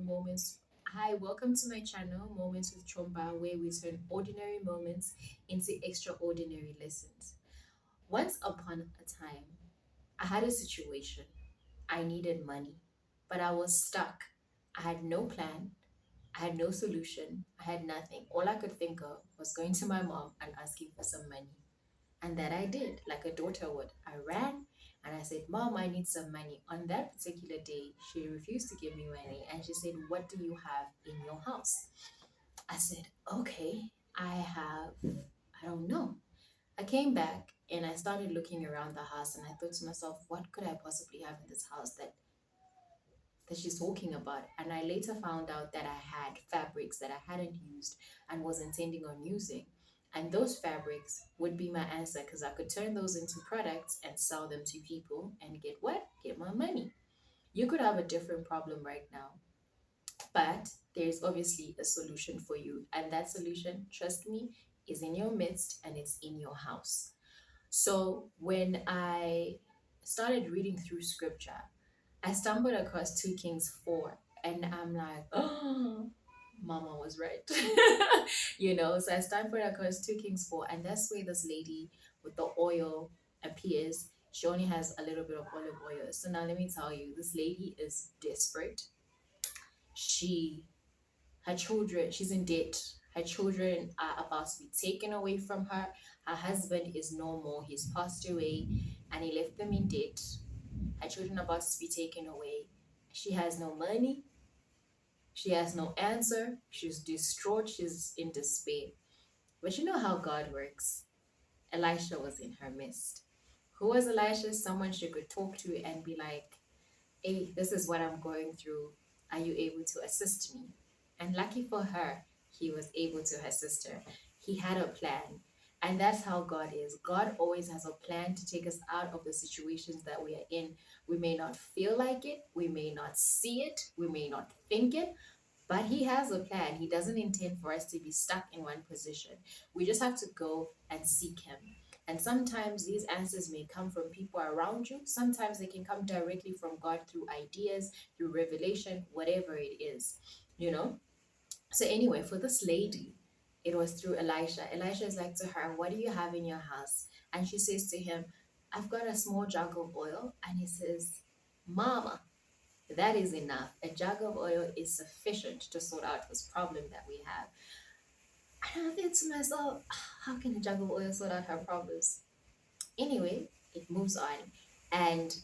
Moments. Hi, welcome to my channel, Moments with Chomba, where we turn ordinary moments into extraordinary lessons. Once upon a time, I had a situation. I needed money, but I was stuck. I had no plan, I had no solution, I had nothing. All I could think of was going to my mom and asking for some money. And that I did, like a daughter would. I ran and I said, Mom, I need some money. On that particular day, she refused to give me money and she said, What do you have in your house? I said, Okay, I don't know. I came back and I started looking around the house and I thought to myself, What could I possibly have in this house that she's talking about? And I later found out that I had fabrics that I hadn't used and was intending on using. And those fabrics would be my answer because I could turn those into products and sell them to people and get what? Get my money. You could have a different problem right now, but there's obviously a solution for you. And that solution, trust me, is in your midst and it's in your house. So when I started reading through scripture, I stumbled across 2 Kings 4, and I'm like, oh, Mama was right. So I stumbled across 2 Kings 4, and that's where this lady with the oil appears. She only has a little bit of olive oil. So now let me tell you, this lady is desperate. She, her children, she's in debt. Her children are about to be taken away from her. Her husband is no more. He's passed away, and he left them in debt. Her children are about to be taken away. She has no money. She has no answer. She's distraught. She's in despair. But you know how God works. Elisha was in her midst. Who was Elisha? Someone she could talk to and be like, hey, this is what I'm going through. Are you able to assist me? And lucky for her, he was able to assist her. He had a plan. And that's how God is. God always has a plan to take us out of the situations that we are in. We may not feel like it, we may not see it, we may not think it, but He has a plan. He doesn't intend for us to be stuck in one position. We just have to go and seek Him. And sometimes these answers may come from people around you. Sometimes they can come directly from God through ideas, through revelation, whatever it is, you know? So, anyway, for this lady, it was through Elisha. Elisha is like to her, What do you have in your house? And she says to him, I've got a small jug of oil. And he says, Mama, that is enough. A jug of oil is sufficient to sort out this problem that we have. And I think to myself, how can a jug of oil sort out her problems? Anyway, it moves on. And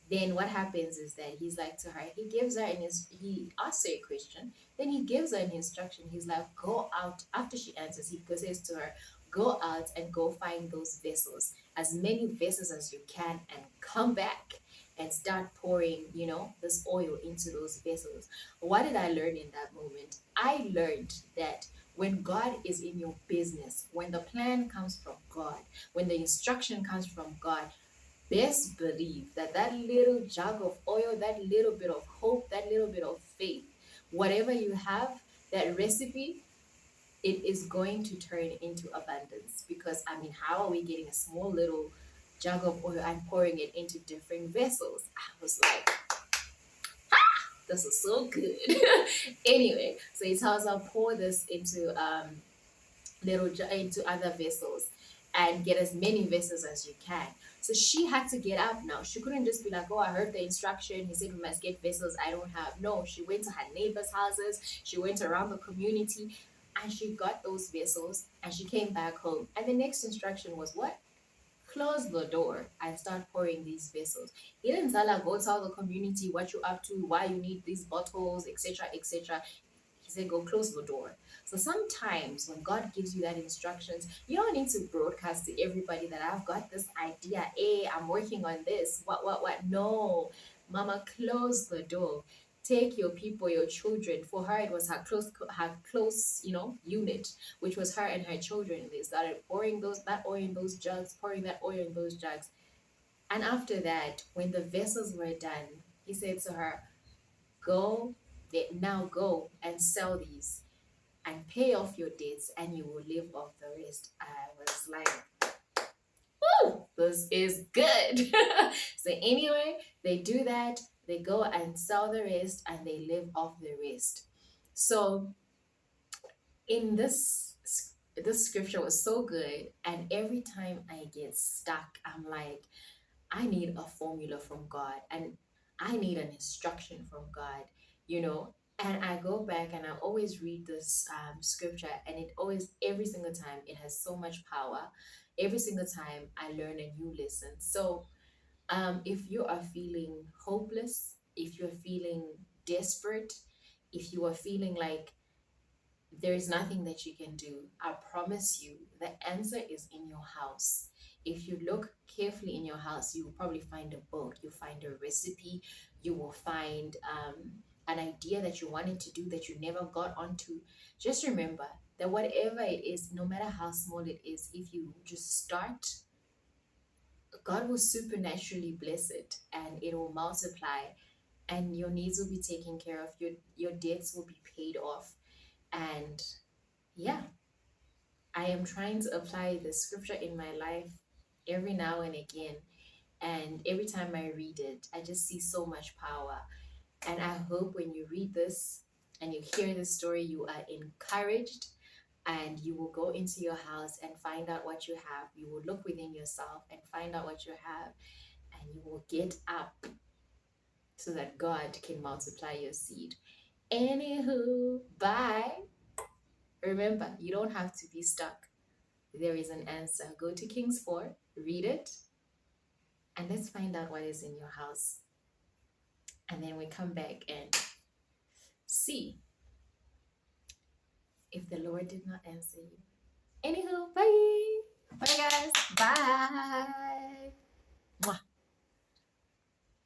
then what happens is that he's like to her, he asks her a question, then he gives her an instruction. He's like, go out. After she answers, he says to her, go out and go find those vessels, as many vessels as you can, and come back and start pouring, this oil into those vessels. What did I learn in that moment? I learned that when God is in your business, when the plan comes from God, when the instruction comes from God, best believe that that little jug of oil, that little bit of hope, that little bit of faith, whatever you have, that recipe, it is going to turn into abundance. Because, I mean, how are we getting a small little jug of oil and pouring it into different vessels? I was like, this is so good. Anyway, so he tells her, pour this into into other vessels and get as many vessels as you can. So she had to get up now. She couldn't just be like, oh, I heard the instruction. He said we must get vessels I don't have. No, she went to her neighbors' houses. She went around the community and she got those vessels and she came back home. And the next instruction was what? Close the door and start pouring these vessels. He didn't tell her, go tell the community what you're up to, why you need these bottles, etc., etc. He said, go close the door. So sometimes when God gives you that instructions, you don't need to broadcast to everybody that I've got this idea. Hey, I'm working on this. What? No, Mama, close the door. Take your people, your children. For her, it was her close, unit, which was her and her children. They started pouring that oil in those jugs, pouring that oil in those jugs. And after that, when the vessels were done, he said to her, Go, now go and sell these and pay off your debts, and you will live off the rest. I was like, woo, this is good. So, anyway, they do that. They go and sell the rest and they live off the rest. So in this scripture was so good, and every time I get stuck, I'm like, I need a formula from God, and I need an instruction from God, you know. And I go back and I always read this scripture, and it always, every single time, it has so much power. Every single time I learn a new lesson. So if you are feeling hopeless, if you're feeling desperate, if you are feeling like there is nothing that you can do, I promise you the answer is in your house. If you look carefully in your house, you will probably find a book, you'll find a recipe, you will find an idea that you wanted to do that you never got onto. Just remember that whatever it is, no matter how small it is, if you just start, God will supernaturally bless it and it will multiply, and your needs will be taken care of, your debts will be paid off. And yeah, I am trying to apply the scripture in my life every now and again. And every time I read it, I just see so much power. And I hope when you read this and you hear this story, you are encouraged, and you will go into your house and find out what you have. You will look within yourself and find out what you have, and you will get up so that God can multiply your seed. Anywho, bye. Remember, you don't have to be stuck. There is an answer. Go to Kings 4, read it, and let's find out what is in your house. And then we come back and see if the Lord did not answer you. Anywho, bye. Bye, guys. Bye. Mwah.